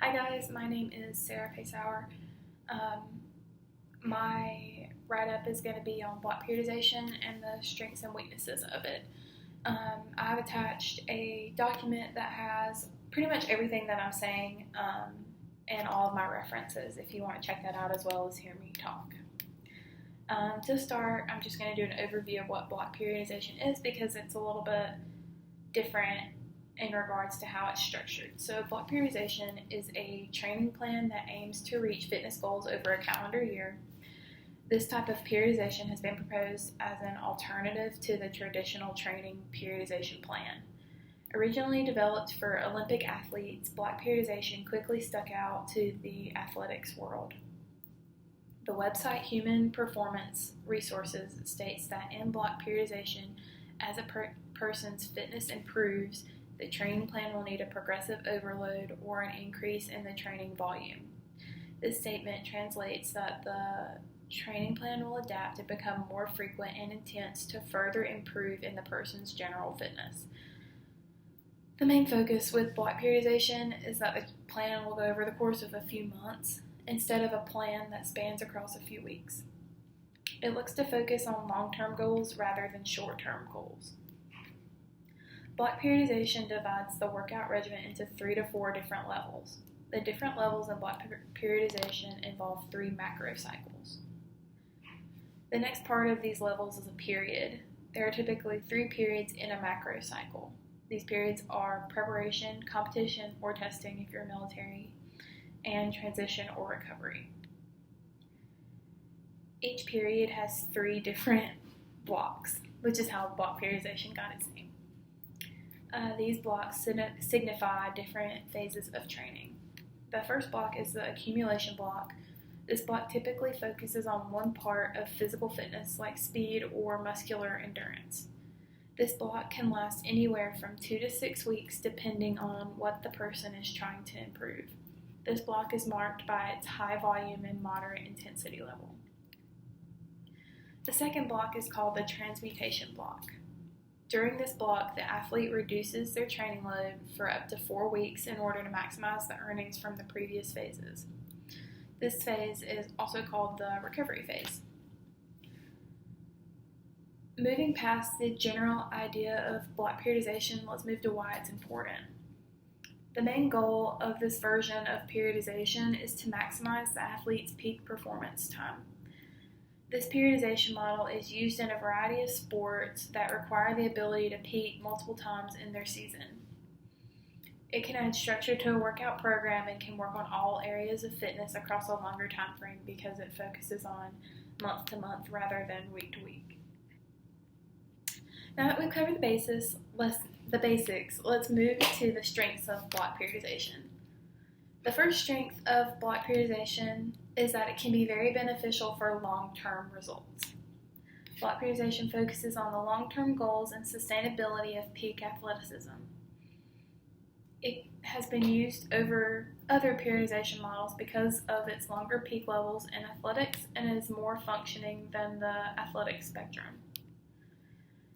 Hi guys, my name is Sarah Paysauer. My write-up is going to be on block periodization and the strengths and weaknesses of it. I've attached a document that has pretty much everything that I'm saying and all of my references if you want to check that out as well as hear me talk. To start, I'm just going to do an overview of what block periodization is because it's a little bit different in regards to how it's structured. So block periodization is a training plan that aims to reach fitness goals over a calendar year. This type of periodization has been proposed as an alternative to the traditional training periodization plan. Originally developed for Olympic athletes, block periodization quickly stuck out to the athletics world. The website Human Performance Resources states that in block periodization, as a person's fitness improves, the training plan will need a progressive overload or an increase in the training volume. This statement translates that the training plan will adapt and become more frequent and intense to further improve in the person's general fitness. The main focus with block periodization is that the plan will go over the course of a few months instead of a plan that spans across a few weeks. It looks to focus on long-term goals rather than short-term goals. Block periodization divides the workout regimen into 3 to 4 different levels. The different levels in block periodization involve 3 macro cycles. The next part of these levels is a period. There are typically 3 periods in a macro cycle. These periods are preparation, competition, or testing if you're military, and transition or recovery. Each period has 3 different blocks, which is how block periodization got its name. These blocks signify different phases of training. The first block is the accumulation block. This block typically focuses on one part of physical fitness like speed or muscular endurance. This block can last anywhere from 2 to 6 weeks depending on what the person is trying to improve. This block is marked by its high volume and moderate intensity level. The second block is called the transmutation block. During this block, the athlete reduces their training load for up to 4 weeks in order to maximize the earnings from the previous phases. This phase is also called the recovery phase. Moving past the general idea of block periodization, let's move to why it's important. The main goal of this version of periodization is to maximize the athlete's peak performance time. This periodization model is used in a variety of sports that require the ability to peak multiple times in their season. It can add structure to a workout program and can work on all areas of fitness across a longer time frame because it focuses on month to month rather than week to week. Now that we've covered the basics, let's move to the strengths of block periodization. The first strength of block periodization is that it can be very beneficial for long-term results. Block periodization focuses on the long-term goals and sustainability of peak athleticism. It has been used over other periodization models because of its longer peak levels in athletics and is more functioning than the athletic spectrum.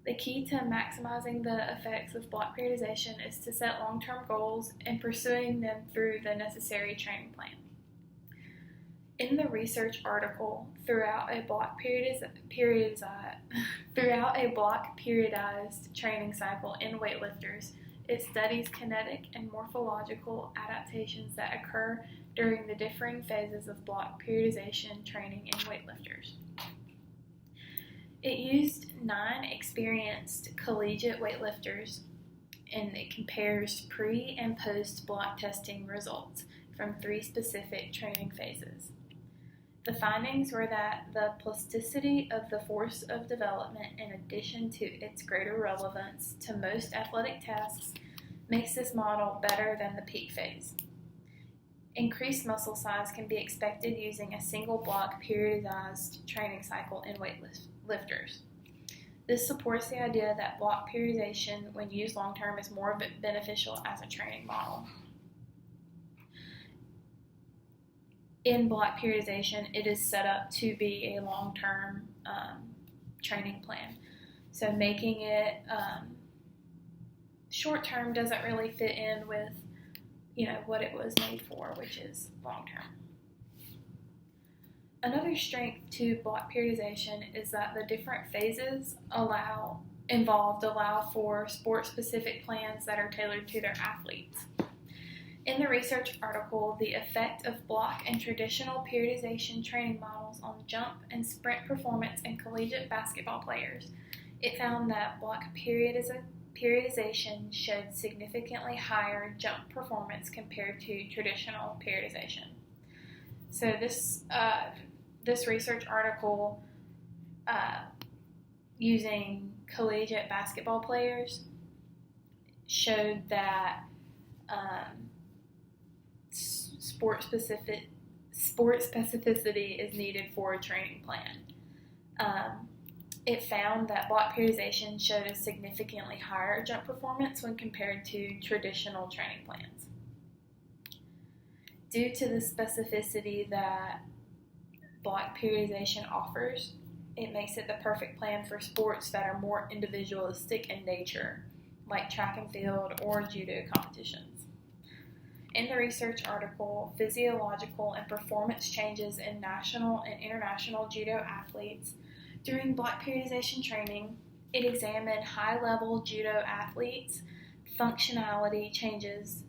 The key to maximizing the effects of block periodization is to set long-term goals and pursuing them through the necessary training plan. In the research article, throughout a block periodized training cycle in weightlifters, it studies kinetic and morphological adaptations that occur during the differing phases of block periodization training in weightlifters. It used 9 experienced collegiate weightlifters, and it compares pre- and post-block testing results from 3 specific training phases. The findings were that the plasticity of the force of development, in addition to its greater relevance to most athletic tasks, makes this model better than the peak phase. Increased muscle size can be expected using a single block periodized training cycle in weightlifters. This supports the idea that block periodization, when used long-term, is more beneficial as a training model. In block periodization, it is set up to be a long-term training plan. So making it short-term doesn't really fit in with what it was made for, which is long term. Another strength to block periodization is that the different phases involved allow for sport-specific plans that are tailored to their athletes. In the research article, The Effect of Block and Traditional Periodization Training Models on Jump and Sprint Performance in Collegiate Basketball Players, it found that block periodization showed significantly higher jump performance compared to traditional periodization. So this research article, using collegiate basketball players, showed that sport specificity is needed for a training plan. It found that block periodization showed a significantly higher jump performance when compared to traditional training plans. Due to the specificity that block periodization offers, it makes it the perfect plan for sports that are more individualistic in nature, like track and field or judo competitions. In the research article, Physiological and Performance Changes in National and International Judo Athletes During Block Periodization Training, it examined high-level judo athletes' functionality changes,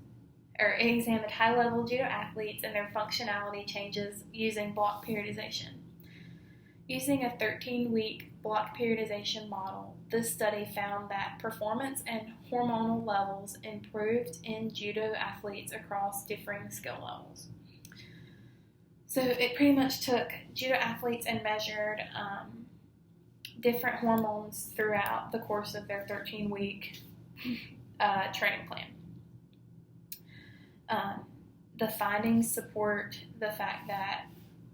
high-level judo athletes and their functionality changes using block periodization. Using a 13-week block periodization model, this study found that performance and hormonal levels improved in judo athletes across differing skill levels. So it pretty much took judo athletes and measured different hormones throughout the course of their 13-week training plan. The findings support the fact that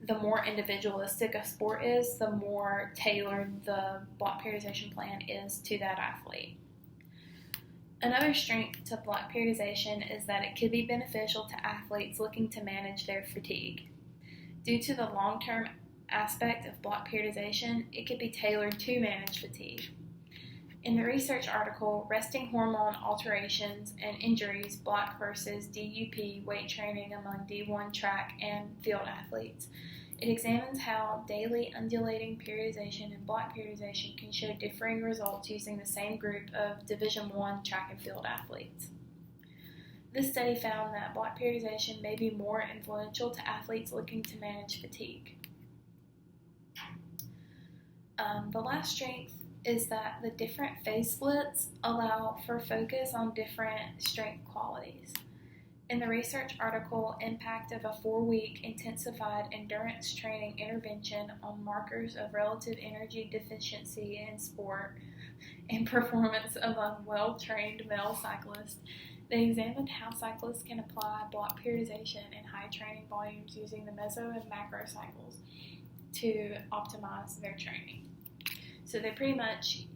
the more individualistic a sport is, the more tailored the block periodization plan is to that athlete. Another strength to block periodization is that it could be beneficial to athletes looking to manage their fatigue. Due to the long-term aspect of block periodization, it could be tailored to manage fatigue. In the research article, Resting Hormone Alterations and Injuries, Block versus DUP Weight Training Among D1 Track and Field Athletes, it examines how daily undulating periodization and block periodization can show differing results using the same group of Division I track and field athletes. This study found that block periodization may be more influential to athletes looking to manage fatigue. The last strength is that the different phase splits allow for focus on different strength qualities. In the research article, Impact of a 4-Week Intensified Endurance Training Intervention on Markers of Relative Energy Deficiency in Sport and Performance Among Well-Trained Male Cyclists, they examined how cyclists can apply block periodization in high training volumes using the meso and macro cycles to optimize their training. So they pretty much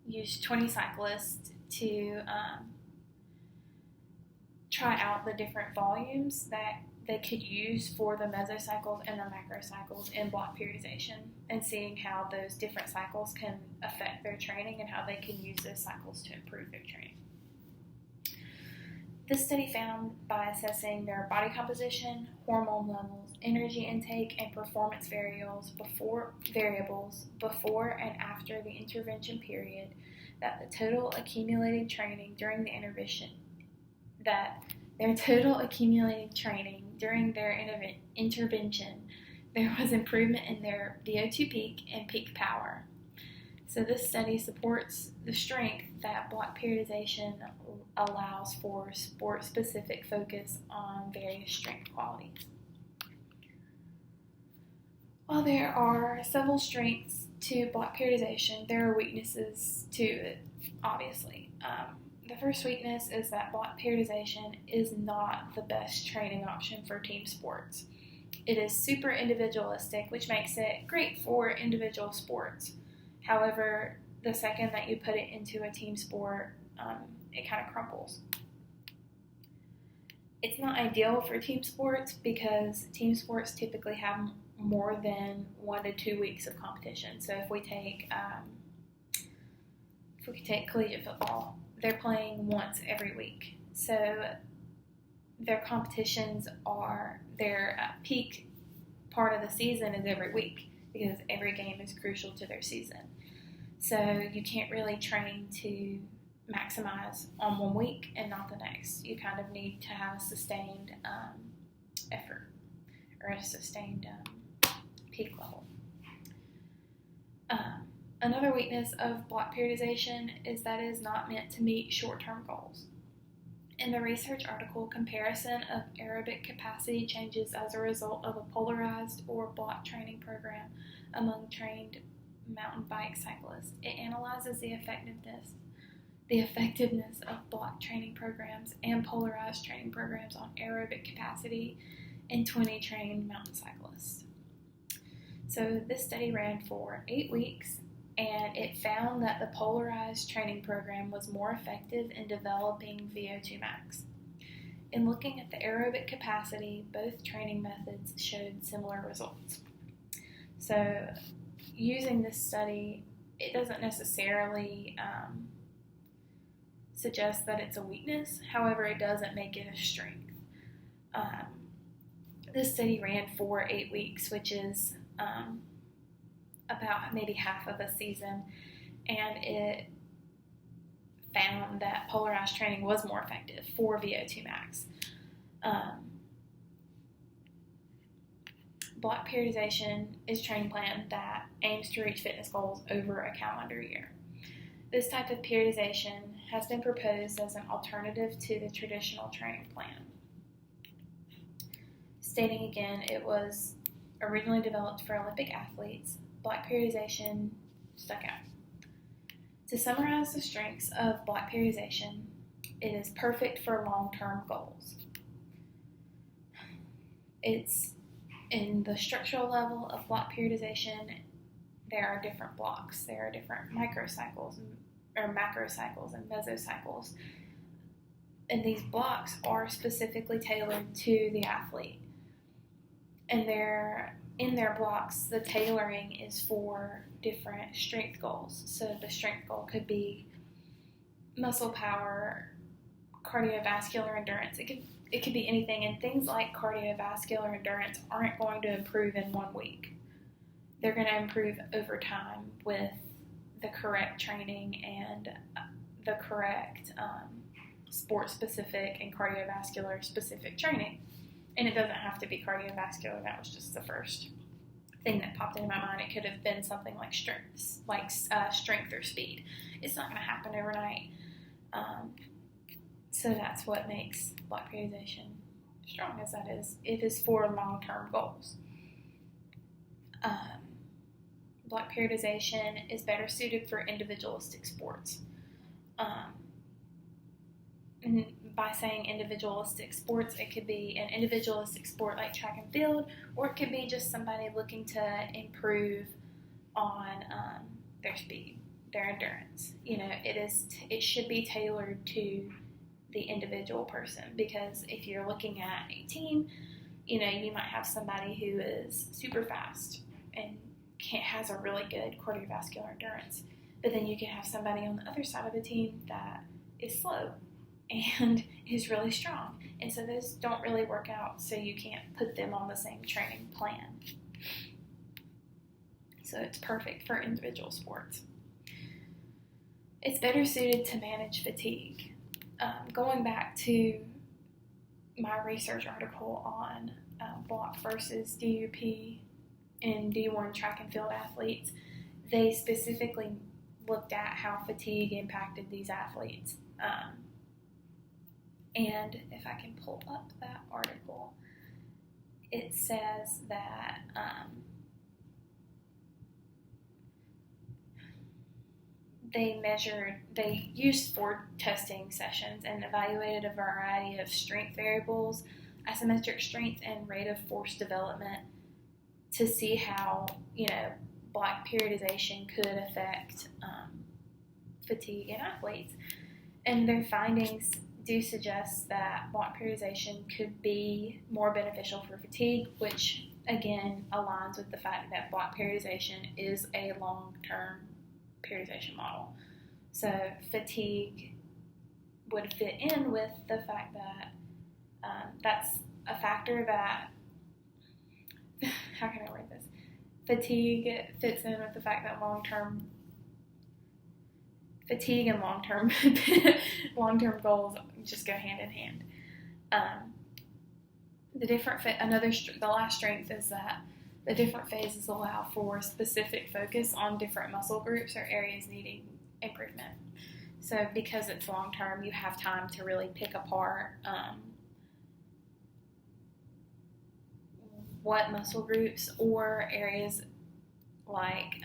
used 20 cyclists to try out the different volumes that they could use for the mesocycles and the macrocycles in block periodization, and seeing how those different cycles can affect their training and how they can use those cycles to improve their training. This study found by assessing their body composition, hormone levels, energy intake, and performance variables before and after the intervention period that their total accumulated training during their intervention, there was improvement in their VO2 peak and peak power. So this study supports the strength that block periodization allows for sport-specific focus on various strength qualities. While there are several strengths to block periodization, there are weaknesses to it, obviously. The first weakness is that block periodization is not the best training option for team sports. It is super individualistic, which makes it great for individual sports. However, the second that you put it into a team sport, it kind of crumbles. It's not ideal for team sports because team sports typically have more than 1 to 2 weeks of competition. So if we take collegiate football, they're playing once every week. So their competitions are, their peak part of the season is every week, because every game is crucial to their season. So you can't really train to maximize on one week and not the next. You kind of need to have a sustained effort, or a sustained peak level. Another weakness of block periodization is that it is not meant to meet short-term goals. In the research article, comparison of aerobic capacity changes as a result of a polarized or block training program among trained mountain bike cyclists. It analyzes the effectiveness of block training programs and polarized training programs on aerobic capacity in 20 trained mountain cyclists. So this study ran for 8 weeks, and it found that the polarized training program was more effective in developing VO2 max. In looking at the aerobic capacity, both training methods showed similar results. So using this study, it doesn't necessarily suggest that it's a weakness. However, it doesn't make it a strength. This study ran for 8 weeks, which is about maybe half of a season, and it found that polarized training was more effective for VO2 max. Block periodization is a training plan that aims to reach fitness goals over a calendar year. This type of periodization has been proposed as an alternative to the traditional training plan. Stating again, it was originally developed for Olympic athletes. Block periodization stuck out. To summarize the strengths of block periodization, it is perfect for long-term goals. It's in the structural level of block periodization, there are different blocks. There are different microcycles, or macrocycles, and mesocycles. And these blocks are specifically tailored to the athlete. And in their blocks, the tailoring is for different strength goals. So the strength goal could be muscle power, cardiovascular endurance. It could be anything, and things like cardiovascular endurance aren't going to improve in 1 week. They're going to improve over time with the correct training and the correct sport-specific and cardiovascular-specific training. And it doesn't have to be cardiovascular. That was just the first thing that popped into my mind. It could have been something like strength or speed. It's not going to happen overnight. So that's what makes block periodization strong, as that is. It is for long-term goals. Block periodization is better suited for individualistic sports. And by saying individualistic sports, it could be an individualistic sport like track and field, or it could be just somebody looking to improve on their speed, their endurance. It should be tailored to the individual person, because if you're looking at a team, you might have somebody who is super fast and has a really good cardiovascular endurance, but then you can have somebody on the other side of the team that is slow and is really strong, and so those don't really work out, so you can't put them on the same training plan. So it's perfect for individual sports. It's better suited to manage fatigue. Going back to my research article on block versus DUP in D1 track and field athletes, they specifically looked at how fatigue impacted these athletes. And if I can pull up that article, it says that they used 4 testing sessions and evaluated a variety of strength variables, isometric strength, and rate of force development to see how, block periodization could affect fatigue in athletes. And their findings do suggest that block periodization could be more beneficial for fatigue, which again aligns with the fact that block periodization is a long-term periodization model. So fatigue would fit in with the fact that That's a factor that, how can I word this? Fatigue fits in with the fact that fatigue and long-term goals just go hand in hand. The last strength is that the different phases allow for specific focus on different muscle groups or areas needing improvement. So because it's long-term, you have time to really pick apart what muscle groups or areas like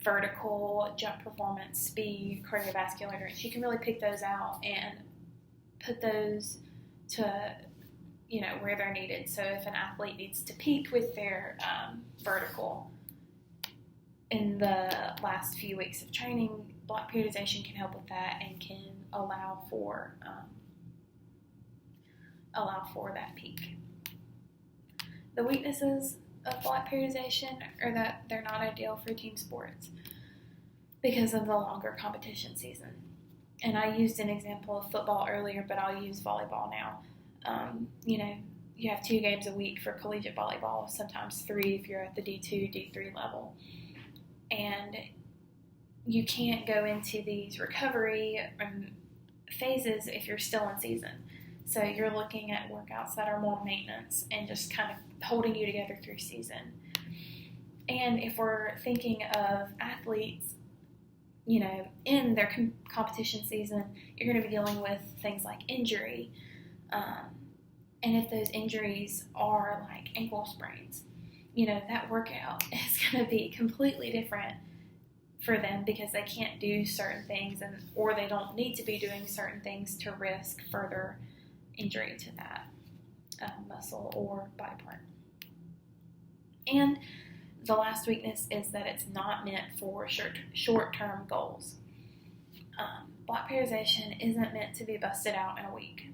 vertical, jump performance, speed, cardiovascular endurance. You can really pick those out and put those to where they're needed. So if an athlete needs to peak with their vertical in the last few weeks of training, block periodization can help with that and can allow for that peak. The weaknesses of block periodization are that they're not ideal for team sports because of the longer competition season. And I used an example of football earlier, but I'll use volleyball now. You have 2 games a week for collegiate volleyball, sometimes 3 if you're at the D2, D3 level. And you can't go into these recovery phases if you're still in season. So you're looking at workouts that are more maintenance and just kind of holding you together through season. And if we're thinking of athletes, in their competition season, you're going to be dealing with things like injury. And if those injuries are like ankle sprains, that workout is going to be completely different for them because they can't do certain things or they don't need to be doing certain things to risk further injury to that muscle or body part. And the last weakness is that it's not meant for short-term goals. Block periodization isn't meant to be busted out in a week.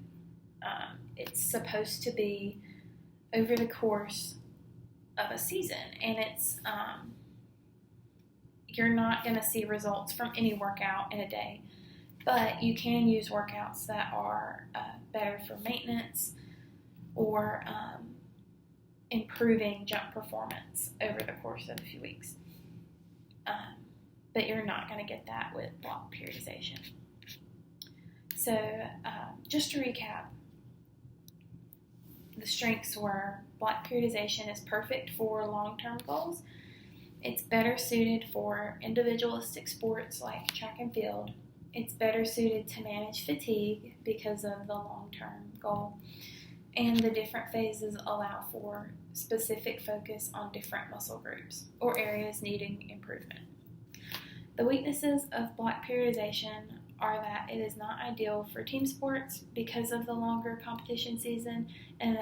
It's supposed to be over the course of a season, and it's you're not going to see results from any workout in a day, but you can use workouts that are better for maintenance or improving jump performance over the course of a few weeks. But you're not going to get that with block periodization. So just to recap, the strengths were block periodization is perfect for long-term goals. It's better suited for individualistic sports like track and field. It's better suited to manage fatigue because of the long-term goal. And the different phases allow for specific focus on different muscle groups or areas needing improvement. The weaknesses of block periodization are that it is not ideal for team sports because of the longer competition season, and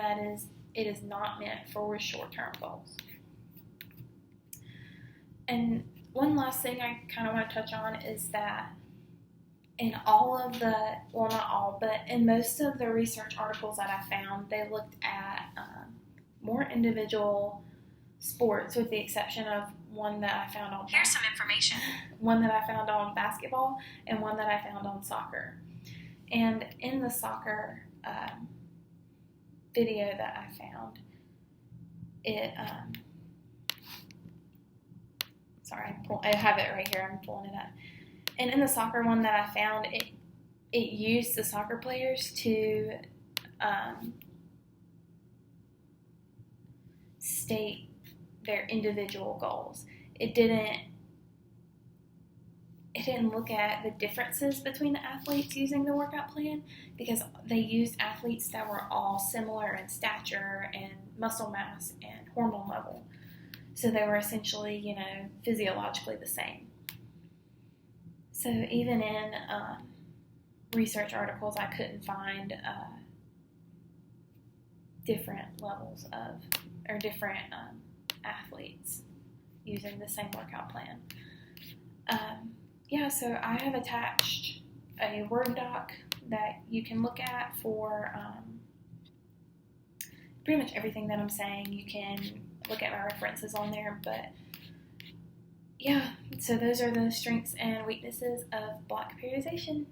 it is not meant for short-term goals. And one last thing I kind of want to touch on is that in in most of the research articles that I found, they looked at more individual sports, with the exception of one that I found on. Here's some information. One that I found on basketball and one that I found on soccer. And in the soccer video that I found, I have it right here. I'm pulling it up. And in the soccer one that I found, it used the soccer players to state their individual goals. It didn't look at the differences between the athletes using the workout plan because they used athletes that were all similar in stature and muscle mass and hormone level. So they were essentially, physiologically the same. So even in research articles, I couldn't find different levels or different athletes using the same workout plan. So I have attached a Word doc that you can look at for pretty much everything that I'm saying. You can look at my references on there, but so those are the strengths and weaknesses of block periodization.